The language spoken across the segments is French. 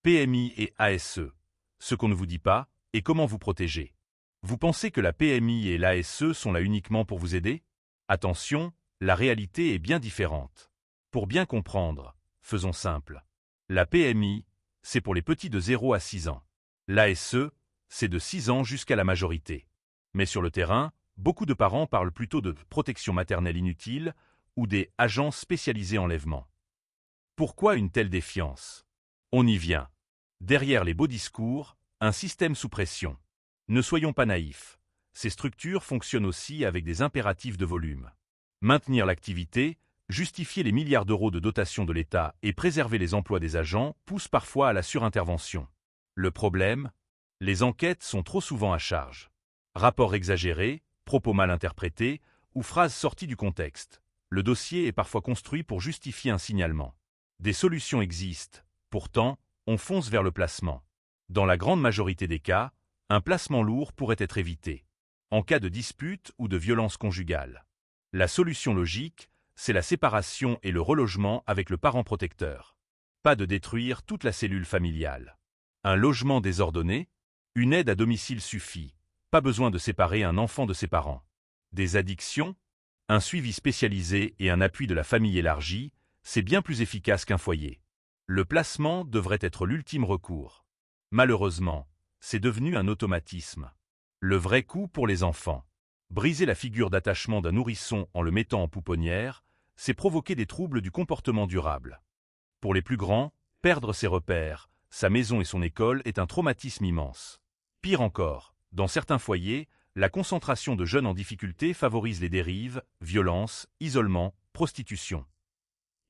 PMI et ASE. Ce qu'on ne vous dit pas, et comment vous protéger. Vous pensez que la PMI et l'ASE sont là uniquement pour vous aider? Attention, la réalité est bien différente. Pour bien comprendre, faisons simple. La PMI, c'est pour les petits de 0 à 6 ans. L'ASE, c'est de 6 ans jusqu'à la majorité. Mais sur le terrain, beaucoup de parents parlent plutôt de protection maternelle inutile ou des agences spécialisées en enlèvement. Pourquoi une telle défiance? On y vient. Derrière les beaux discours, un système sous pression. Ne soyons pas naïfs. Ces structures fonctionnent aussi avec des impératifs de volume. Maintenir l'activité, justifier les milliards d'euros de dotation de l'État et préserver les emplois des agents pousse parfois à la surintervention. Le problème? Les enquêtes sont trop souvent à charge. Rapports exagérés, propos mal interprétés ou phrases sorties du contexte. Le dossier est parfois construit pour justifier un signalement. Des solutions existent, pourtant, on fonce vers le placement. Dans la grande majorité des cas, un placement lourd pourrait être évité. En cas de dispute ou de violence conjugale. La solution logique, c'est la séparation et le relogement avec le parent protecteur. Pas de détruire toute la cellule familiale. Un logement désordonné? Une aide à domicile suffit. Pas besoin de séparer un enfant de ses parents. Des addictions? Un suivi spécialisé et un appui de la famille élargie, c'est bien plus efficace qu'un foyer. Le placement devrait être l'ultime recours. Malheureusement, c'est devenu un automatisme. Le vrai coup pour les enfants. Briser la figure d'attachement d'un nourrisson en le mettant en pouponnière, c'est provoquer des troubles du comportement durable. Pour les plus grands, perdre ses repères, sa maison et son école est un traumatisme immense. Pire encore, dans certains foyers, la concentration de jeunes en difficulté favorise les dérives, violences, isolement, prostitution.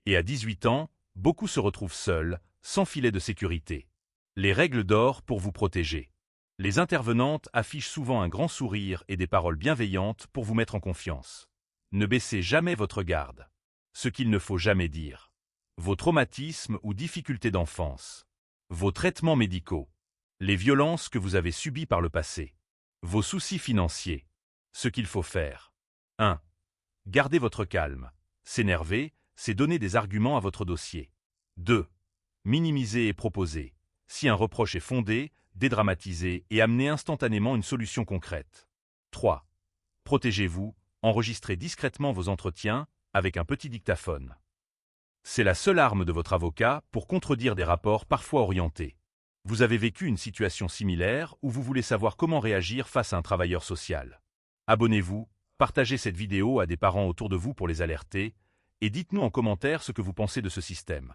Et à 18 ans, beaucoup se retrouvent seuls, sans filet de sécurité. Les règles d'or pour vous protéger. Les intervenantes affichent souvent un grand sourire et des paroles bienveillantes pour vous mettre en confiance. Ne baissez jamais votre garde. Ce qu'il ne faut jamais dire. Vos traumatismes ou difficultés d'enfance. Vos traitements médicaux. Les violences que vous avez subies par le passé. Vos soucis financiers. Ce qu'il faut faire. 1. Gardez votre calme. S'énerver, c'est donner des arguments à votre dossier. 2. Minimiser et proposer. Si un reproche est fondé, dédramatiser et amener instantanément une solution concrète. 3. Protégez-vous, enregistrez discrètement vos entretiens avec un petit dictaphone. C'est la seule arme de votre avocat pour contredire des rapports parfois orientés. Vous avez vécu une situation similaire ou vous voulez savoir comment réagir face à un travailleur social. Abonnez-vous, partagez cette vidéo à des parents autour de vous pour les alerter et dites-nous en commentaire ce que vous pensez de ce système.